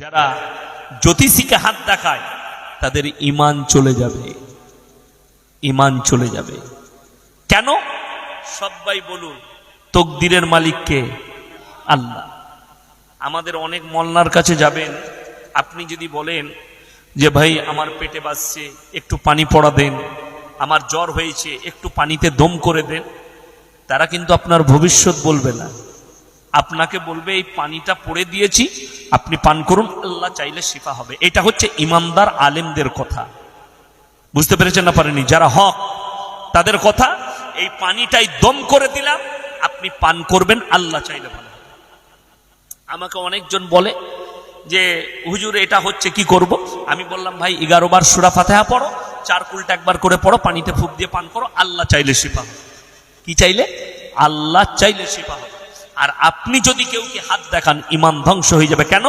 যারা জ্যোতিষীকে হাত দেখায় তাদের ঈমান চলে যাবে, ঈমান চলে যাবে। কেন? সবাই বলুন তকদিরের মালিক কে? আল্লাহ। আমাদের অনেক মোল্লার কাছে যাবেন, আপনি যদি বলেন যে ভাই আমার পেটে বাজছে একটু পানি পড়া দেন, আমার জ্বর হয়েছে একটু পানিতে দম করে দেন, তারা কিন্তু আপনার ভবিষ্যৎ বলবে না, আপনাকে বলবে এই পানিটা পড়ে দিয়েছি আপনি পান করুন, আল্লাহ চাইলে শিফা হবে। এটা হচ্ছে ইমানদার আলেমদের কথা। বুঝতে পেরেছেন না পারেনি? যারা হক তাদের কথা, এই পানিটাই দম করে দিলাম আপনি পান করবেন, আল্লাহ চাইলে ভালো হবে। আমাকে অনেকজন বলে যে হুজুর এটা হচ্ছে কি করব? আমি বললাম ভাই 11 বার সূরা ফাতিহা পড়ো, 4 কুলটা একবার করে পড়ো, পানিতে ফুঁক দিয়ে পান করো, আল্লাহ চাইলে শিফা হবে। কি চাইলে? আল্লাহ চাইলে শিফা হবে। আর আপনি যদি কেউকে হাত দেখান ঈমান ধ্বংস হয়ে যাবে। কেন?